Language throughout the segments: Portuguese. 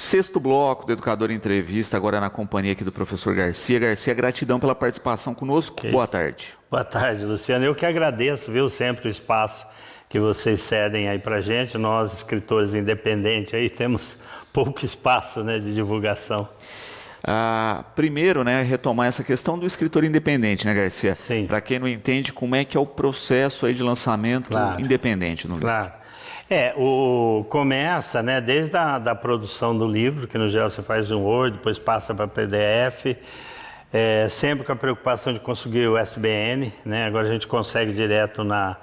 Sexto bloco do Educador em Entrevista, agora na companhia aqui do professor Garcia. Garcia, gratidão pela participação conosco. Okay. Boa tarde. Boa tarde, Luciano. Eu que agradeço, viu, sempre o espaço que vocês cedem aí pra gente. Nós, escritores independentes, aí temos pouco espaço, né, de divulgação. Primeiro, né, retomar essa questão do escritor independente, né, Garcia? Sim. Para quem não entende, como é que é o processo aí de lançamento independente no livro? Claro. Começa, né, desde a produção do livro, que no geral você faz em Word, depois passa para PDF, sempre com a preocupação de conseguir o SBN, né? Agora a gente consegue direto na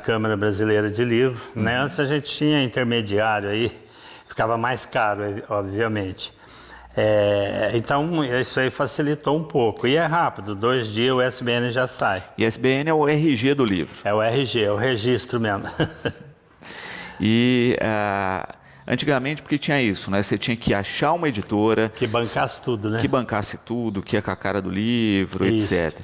Câmara Brasileira de Livro, né? Antes a gente tinha intermediário aí, ficava mais caro, obviamente. Então isso aí facilitou um pouco, e é rápido, 2 dias o SBN já sai. E SBN é o RG do livro? É o RG, é o registro mesmo. E antigamente, porque tinha isso, né? Você tinha que achar uma editora... Que bancasse tudo, né? Que bancasse tudo, que ia com a cara do livro, isso. Etc.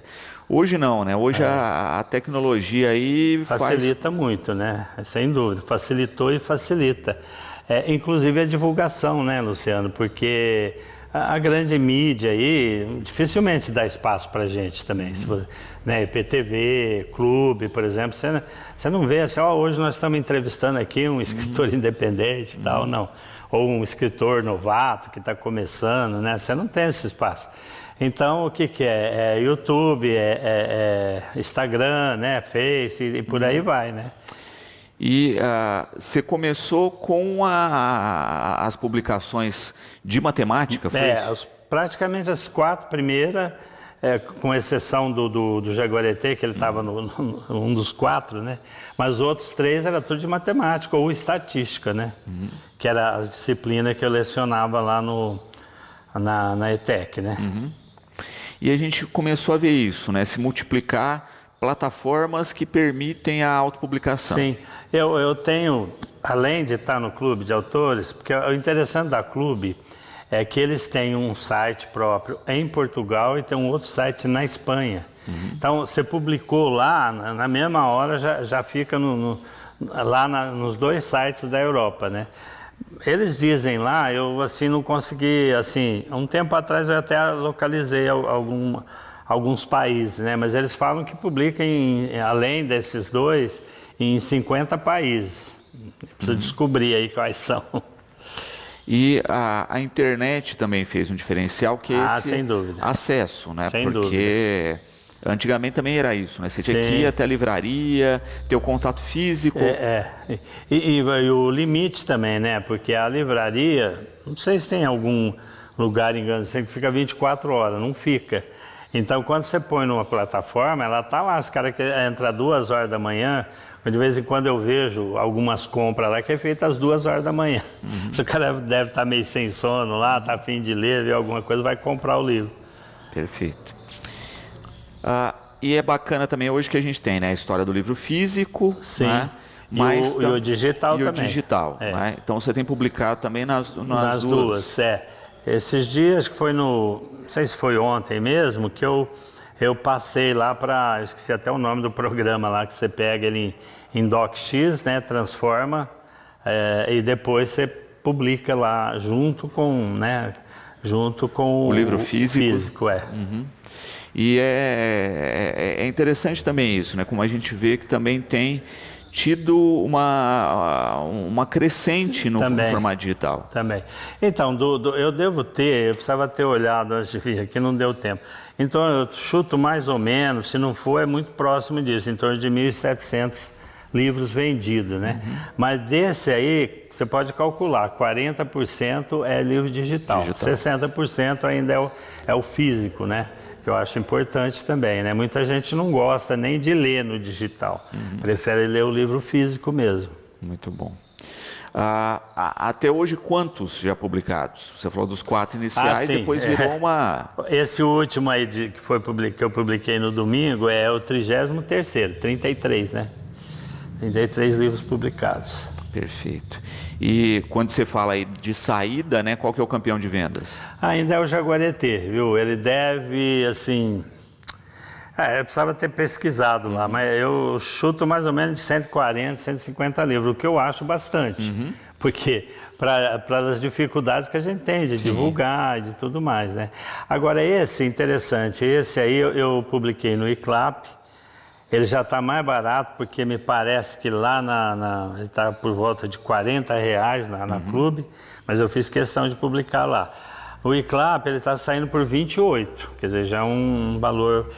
Hoje não, né? Hoje a tecnologia aí facilita muito, né? Sem dúvida, facilitou e facilita. Inclusive a divulgação, né, Luciano? Porque a grande mídia aí dificilmente dá espaço para a gente também. Né, IPTV, Clube, por exemplo, você não vê assim, hoje nós estamos entrevistando aqui um escritor independente e tal, não. Ou um escritor novato que está começando, né? Você não tem esse espaço. Então, o que é? É YouTube, Instagram, né? Face e por aí vai, né? E você começou com as publicações de matemática, foi isso? Praticamente as 4 primeiras, com exceção do Jaguareté, que ele estava um dos 4, né? Mas os outros 3 era tudo de matemática ou estatística, né? Que era as disciplinas que eu lecionava lá na ETEC, né? E a gente começou a ver isso, né? Se multiplicar plataformas que permitem a autopublicação. Sim. Eu tenho, além de estar no clube de autores, porque o interessante da clube é que eles têm um site próprio em Portugal e tem um outro site na Espanha. Então, você publicou lá, na mesma hora já fica lá nos 2 sites da Europa, né? Eles dizem lá, eu assim não consegui, assim, um tempo atrás eu até localizei alguns países, né? Mas eles falam que publicam, além desses 2, em 50 países. Preciso descobrir aí quais são. E a internet também fez um diferencial, que é esse sem dúvida. Acesso, né? Sem Porque dúvida. Antigamente também era isso, né? Você tinha que ir até a livraria, ter o contato físico. E o limite também, né? Porque a livraria, não sei se tem algum lugar engano, que fica 24 horas, não fica. Então, quando você põe numa plataforma, ela tá lá, os caras que entram às 2 horas da manhã, de vez em quando eu vejo algumas compras lá que é feita às 2 horas da manhã. Se o cara deve estar meio sem sono lá, tá a fim de ler, ver alguma coisa, vai comprar o livro. Perfeito. E é bacana também hoje que a gente tem, né, a história do livro físico. Sim. Né? E o digital também. E o digital. Né? Então você tem publicado também nas duas. Esses dias que foi não sei se foi ontem mesmo, que eu passei lá para, esqueci até o nome do programa lá, que você pega ele em DocX, né, transforma, e depois você publica lá junto com o livro físico. E é interessante também isso, né, como a gente vê que também tem tido uma crescente no formato digital. Também. Então, eu precisava ter olhado antes de vir aqui, não deu tempo. Então, eu chuto mais ou menos, se não for, é muito próximo disso, em torno de 1.700 livros vendidos, né? Mas desse aí, você pode calcular, 40% é livro digital. 60% ainda é o físico, né? Que eu acho importante também, né? Muita gente não gosta nem de ler no digital, prefere ler o livro físico mesmo. Muito bom. Até hoje, quantos já publicados? Você falou dos 4 iniciais, depois virou uma... Esse último aí que eu publiquei no domingo é o 33º, 33, né? 33 livros publicados. Perfeito. E quando você fala aí de saída, né, qual que é o campeão de vendas? Ainda é o Jaguareté, viu? Ele deve, assim... Eu precisava ter pesquisado lá, mas eu chuto mais ou menos de 140, 150 livros, o que eu acho bastante. Porque para as dificuldades que a gente tem de divulgar e de tudo mais, né? Agora esse, interessante, esse aí eu publiquei no ICLAP, ele já está mais barato, porque me parece que lá ele está por volta de R$40 na Clube, mas eu fiz questão de publicar lá. O ICLAP, ele está saindo por 28, quer dizer, já é um valor...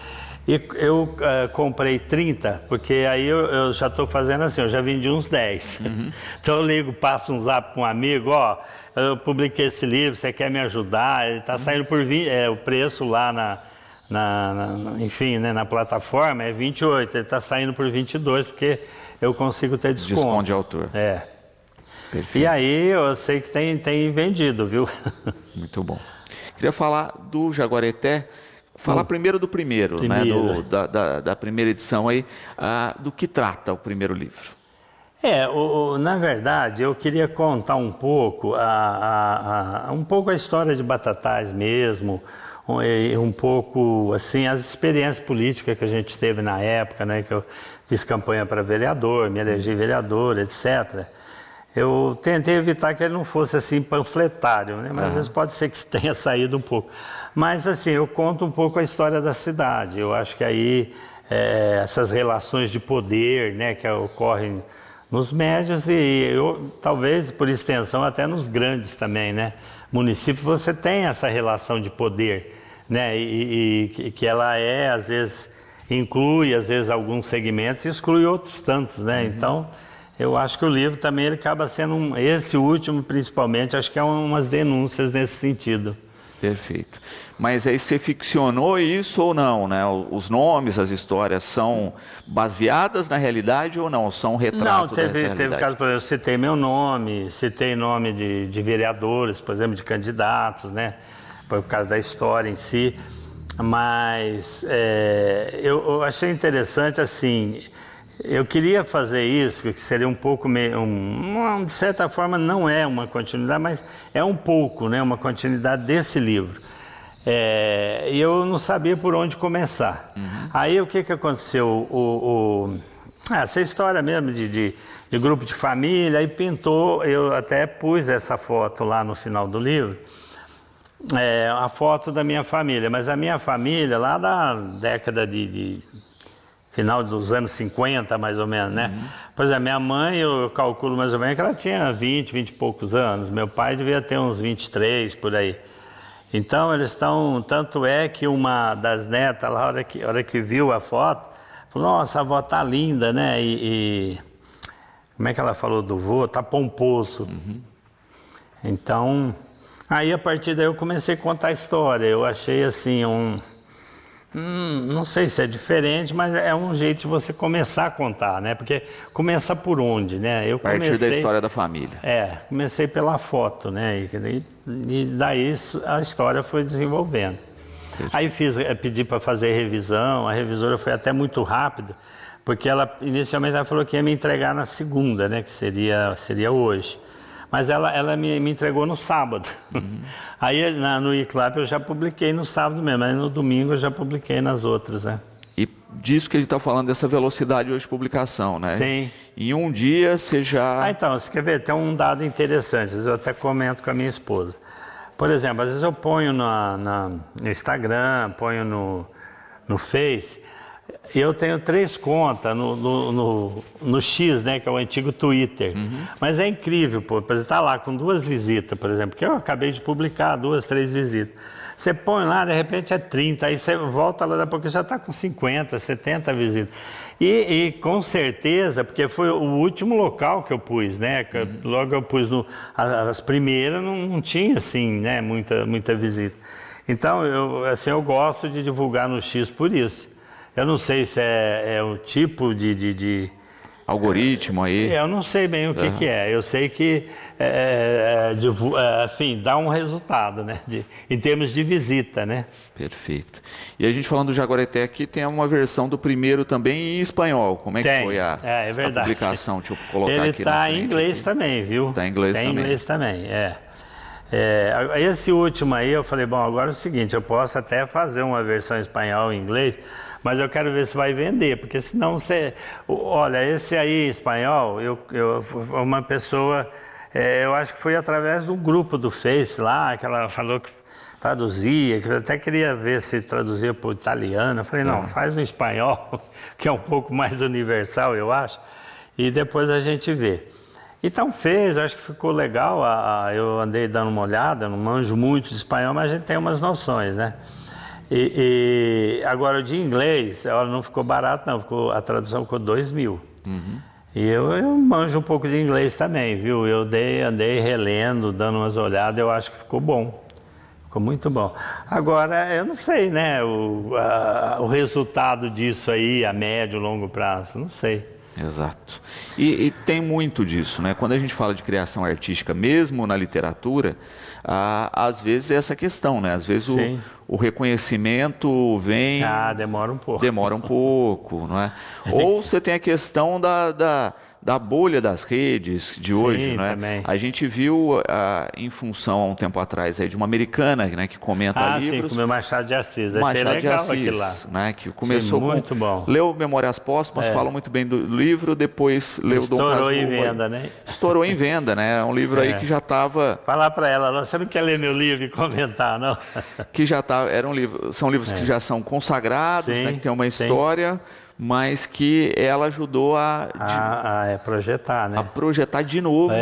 E eu comprei 30, porque aí eu já estou fazendo assim, eu já vendi uns 10. Então eu ligo, passo um zap para um amigo, eu publiquei esse livro, você quer me ajudar? Ele está saindo por 20, o preço lá enfim, né, na plataforma é 28, ele está saindo por 22, porque eu consigo ter desconto. Desconto de autor. Perfeito. E aí eu sei que tem vendido, viu? Muito bom. Queria falar do Jaguareté. Falar primeiro do primeiro, né? Da primeira edição aí, do que trata o primeiro livro. Na verdade, eu queria contar um pouco a história de Batatais mesmo, um pouco assim as experiências políticas que a gente teve na época, né? Que eu fiz campanha para vereador, me elegi vereador, etc. Eu tentei evitar que ele não fosse assim panfletário, né? Mas às vezes pode ser que tenha saído um pouco. Mas assim, eu conto um pouco a história da cidade. Eu acho que aí essas relações de poder, né, que ocorrem nos médios e talvez por extensão até nos grandes também, né? Município você tem essa relação de poder, né? E que ela às vezes inclui às vezes alguns segmentos e exclui outros tantos, né? Então eu acho que o livro também ele acaba sendo esse último principalmente, acho que é umas denúncias nesse sentido. Perfeito. Mas aí você ficcionou isso ou não, né? Os nomes, as histórias são baseadas na realidade ou não? São retratos dessa realidade? Teve caso, por exemplo, eu citei meu nome, citei nome de vereadores, por exemplo, de candidatos, né? Por causa da história em si. Mas eu achei interessante, assim, eu queria fazer isso, que seria um pouco, de certa forma não é uma continuidade, mas é um pouco, né, uma continuidade desse livro. E eu não sabia por onde começar. Aí o que aconteceu? Essa história mesmo de grupo de família, aí pintou, eu até pus essa foto lá no final do livro, a foto da minha família, mas a minha família lá da década final dos anos 50, mais ou menos, né? Por exemplo, minha mãe, eu calculo mais ou menos que ela tinha 20 e poucos anos. Meu pai devia ter uns 23, por aí. Então, eles estão... Tanto é que uma das netas, lá, a hora que viu a foto, falou, nossa, a avó tá linda, né? Como é que ela falou do vô? Tá pomposo. Então, aí a partir daí eu comecei a contar a história. Eu achei assim, não sei se é diferente, mas é um jeito de você começar a contar, né? Porque começa por onde, né? A partir da história da família. Comecei pela foto, né? E daí a história foi desenvolvendo. Aí pedi para fazer revisão, a revisora foi até muito rápida, porque inicialmente ela falou que ia me entregar na segunda, né? Que seria hoje. Mas ela me entregou no sábado. Aí no ICLAP eu já publiquei no sábado mesmo, mas no domingo eu já publiquei nas outras, né? E disso que a gente está falando, dessa velocidade hoje de publicação, né? Sim. Em um dia você já... Então, você quer ver? Tem um dado interessante, às vezes eu até comento com a minha esposa. Por exemplo, às vezes eu ponho no Instagram, ponho no Face... Eu tenho 3 contas no X, né, que é o antigo Twitter. Mas é incrível, pô, por exemplo, tá lá com 2 visitas, por exemplo, que eu acabei de publicar 2, 3 visitas. Você põe lá, de repente é 30, aí você volta lá, daqui a pouco já está com 50, 70 visitas. E com certeza, porque foi o último local que eu pus, né? Logo eu pus as primeiras, não tinha assim, né, muita visita. Então, eu gosto de divulgar no X por isso. Eu não sei se é o tipo de algoritmo aí. Eu não sei bem o que é. Eu sei que, enfim, dá um resultado, né? Em termos de visita, né? Perfeito. E a gente falando do Jaguareté aqui, tem uma versão do primeiro também em espanhol. Como é que foi a publicação? Deixa eu colocar ele aqui. Ele está em inglês também, viu? Está em inglês também. Está em inglês também, Esse último aí, eu falei, bom, agora é o seguinte, eu posso até fazer uma versão em espanhol e inglês, Mas eu quero ver se vai vender, porque senão você... Olha, esse aí em espanhol, uma pessoa... eu acho que foi através de um grupo do Face lá, que ela falou que traduzia, que eu até queria ver se traduzia para o italiano. Eu falei, não, faz no espanhol, que é um pouco mais universal, eu acho, e depois a gente vê. Então fez, acho que ficou legal, eu andei dando uma olhada, não manjo muito de espanhol, mas a gente tem umas noções, né? E agora, de inglês, ela não ficou barato, não. A tradução ficou 2.000. E eu manjo um pouco de inglês também, viu? Eu andei relendo, dando umas olhadas, eu acho que ficou bom. Ficou muito bom. Agora, eu não sei, né? O resultado disso aí, a médio, longo prazo, não sei. Exato. E tem muito disso, né? Quando a gente fala de criação artística, mesmo na literatura, às vezes é essa questão, né? Às vezes o reconhecimento vem... demora um pouco. Demora um pouco, não é? Ou você tem a questão da bolha das redes de hoje, não é? Também. A gente viu, em função, há um tempo atrás, aí, de uma americana, né, que comenta livros. Sim, com o meu Machado de Assis. Achei Machado legal de Assis, aquilo lá. né, que começou muito bom. Leu Memórias Póstumas, fala muito bem do livro, depois leu Dom Casmurro. Estourou em venda, né? Estourou em venda, né? É um livro aí que já estava... Falar para ela, você não quer ler meu livro e comentar, não? Que já estava... São livros que já são consagrados, né, que tem uma história... mas que ela ajudou a projetar, né? A projetar de novo.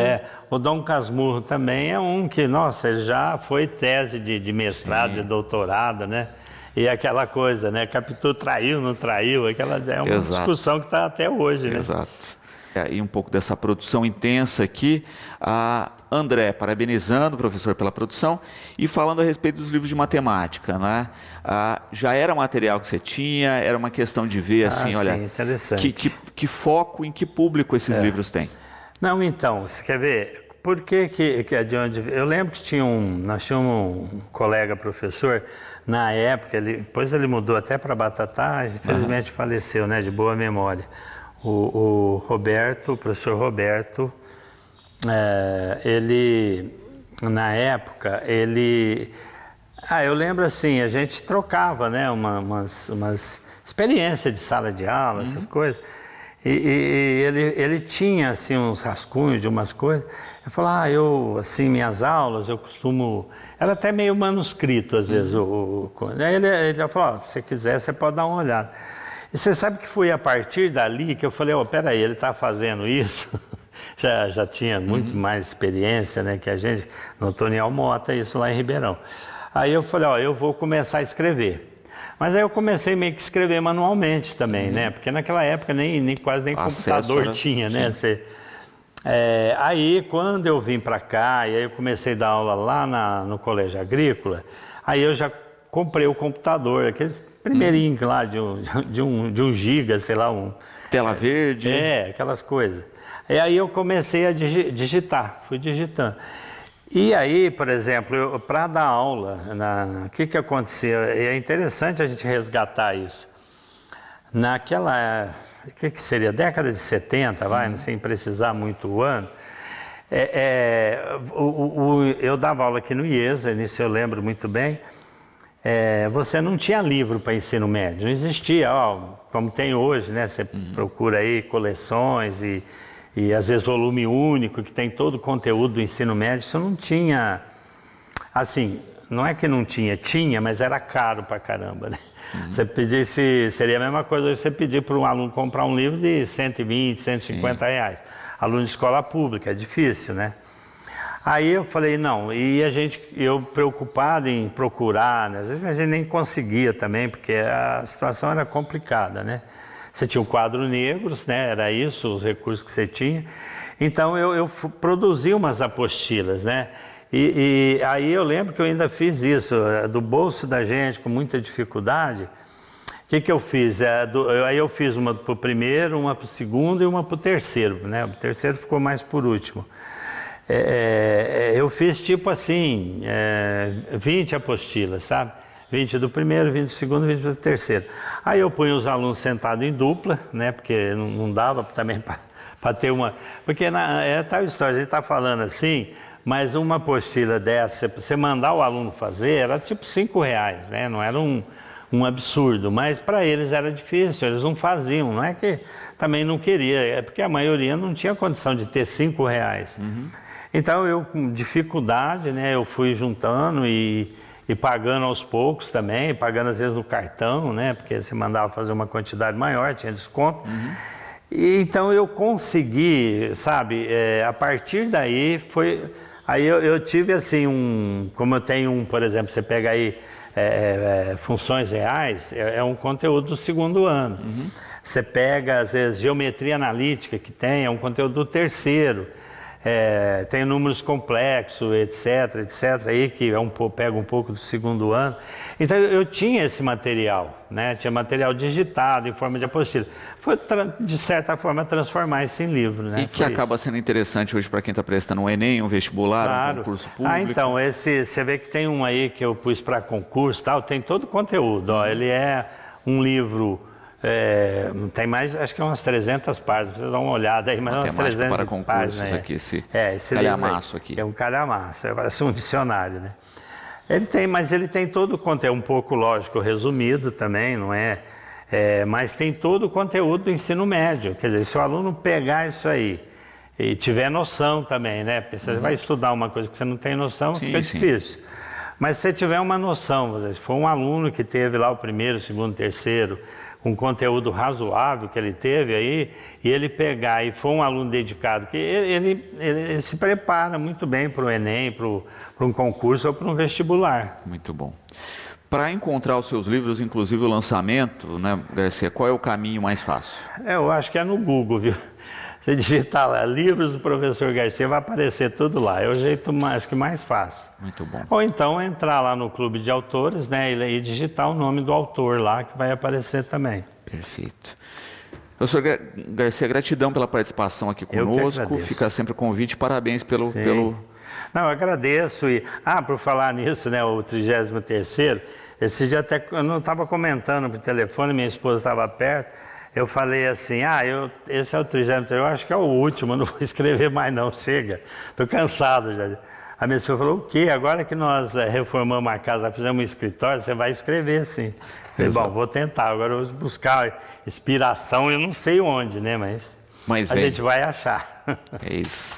O Dom Casmurro também é um que, nossa, ele já foi tese de mestrado, de doutorado, né? E aquela coisa, né? Capitu traiu, não traiu, é uma discussão que está até hoje, né? Exato. E um pouco dessa produção intensa aqui, a André, parabenizando o professor pela produção e falando a respeito dos livros de matemática, né? Já era material que você tinha, era uma questão de ver, assim, olha, interessante. Que foco, em que público esses livros têm? Não, então, você quer ver, por que de onde... Eu lembro que nós tínhamos um colega professor, na época, depois ele mudou até para Batatais, infelizmente faleceu, né, de boa memória. O professor Roberto, ele, na época, eu lembro assim, a gente trocava, né, umas experiências de sala de aula, essas coisas, e ele tinha, assim, uns rascunhos de umas coisas. Eu falava, assim, minhas aulas, eu costumo... Era até meio manuscrito, às vezes. Aí ele já falou, se você quiser, você pode dar uma olhada. E você sabe que foi a partir dali que eu falei, peraí, ele está fazendo isso? já tinha muito mais experiência, né, que a gente, no Toniel Mota, isso lá em Ribeirão. Aí eu falei, eu vou começar a escrever. Mas aí eu comecei meio que escrever manualmente também, né? Porque naquela época quase nem computador tinha, né? Aí quando eu vim para cá, e aí eu comecei a dar aula lá no Colégio Agrícola, aí eu já comprei o computador, aqueles primeirinho lá de um giga, sei lá, tela verde. Aquelas coisas. E aí eu comecei a digitar, fui digitando. E aí, por exemplo, para dar aula, o que aconteceu? É interessante a gente resgatar isso. Naquela, o que seria? Década de 70, sem precisar muito o ano, eu dava aula aqui no IESA, nisso eu lembro muito bem. Você não tinha livro para ensino médio, não existia, como tem hoje, né? Você procura aí coleções e às vezes volume único, que tem todo o conteúdo do ensino médio. Isso não tinha, assim, não é que não tinha, mas era caro pra caramba, né? Você pedisse, seria a mesma coisa hoje você pedir para um aluno comprar um livro de 120, 150 reais. Aluno de escola pública, é difícil, né? Aí eu falei, não, e eu preocupado em procurar, né? Às vezes a gente nem conseguia também, porque a situação era complicada, né? Você tinha o quadro negros, né? Era isso, os recursos que você tinha. Então eu produzi umas apostilas, né? E aí eu lembro que eu ainda fiz isso, do bolso da gente, com muita dificuldade. O que eu fiz? Aí eu fiz uma para o primeiro, uma para o segundo e uma para o terceiro, né? O terceiro ficou mais por último. Eu fiz tipo assim, 20 apostilas, sabe? 20 do primeiro, 20 do segundo, 20 do terceiro. Aí eu punho os alunos sentados em dupla, né? Porque não dava também para ter uma... Porque é tal história, a gente está falando assim, mas uma apostila dessa, você mandar o aluno fazer, era tipo R$5, né? Não era um um absurdo, mas para eles era difícil, eles não faziam, não é que também não queria, é porque a maioria não tinha condição de ter R$5. Então eu com dificuldade, né, eu fui juntando e pagando aos poucos também, pagando às vezes no cartão, né, porque você mandava fazer uma quantidade maior, tinha desconto. E então eu consegui, sabe, a partir daí aí eu tive assim como eu tenho por exemplo, você pega aí funções reais, é um conteúdo do 2º ano. Você pega às vezes geometria analítica que é um conteúdo do 3º. Tem números complexos, etc, aí que pega um pouco do 2º ano. Então eu tinha esse material, né? Tinha material digitado em forma de apostila. Foi, de certa forma, transformar isso em livro, né? E que acaba sendo interessante hoje para quem está prestando um Enem, um vestibular, claro. Um concurso público. Então, você vê que tem um aí que eu pus para concurso, tal, tem todo o conteúdo. Ó, ele é um livro... tem mais, acho que umas 300 páginas, precisa dar uma olhada aí, mas umas 300 para concursos páginas. Aqui, esse calhamaço aqui. É um calhamaço, parece um dicionário, né? Mas ele tem todo o conteúdo, um pouco lógico, resumido também, não é? Mas tem todo o conteúdo do ensino médio, quer dizer, se o aluno pegar isso aí e tiver noção também, né? Porque você vai estudar uma coisa que você não tem noção, fica difícil. Mas se você tiver uma noção, se for um aluno que teve lá o 1º, 2º, 3º, com conteúdo razoável que ele teve aí, e ele pegar e for um aluno dedicado, que ele se prepara muito bem para o Enem, para um concurso ou para um vestibular. Muito bom. Para encontrar os seus livros, inclusive o lançamento, né, Garcia, qual é o caminho mais fácil? Eu acho que é no Google, viu? Você digitar lá, livros do professor Garcia, vai aparecer tudo lá. É o jeito acho que mais fácil. Muito bom. Ou então entrar lá no Clube de Autores, né, e digitar o nome do autor lá, que vai aparecer também. Perfeito. Professor Garcia, gratidão pela participação aqui conosco. Fica sempre o convite. Parabéns pelo... Não, eu agradeço. Por falar nisso, né, o 33º, esse dia até eu não estava comentando por telefone, minha esposa estava perto. Eu falei assim, esse é o 33º, eu acho que é o último, eu não vou escrever mais não, chega, estou cansado já. A minha esposa falou, o quê? Agora que nós reformamos a casa, fizemos um escritório, você vai escrever sim. Falei, bom, vou tentar, agora eu vou buscar inspiração, eu não sei onde, né, mas a gente vai achar. É isso.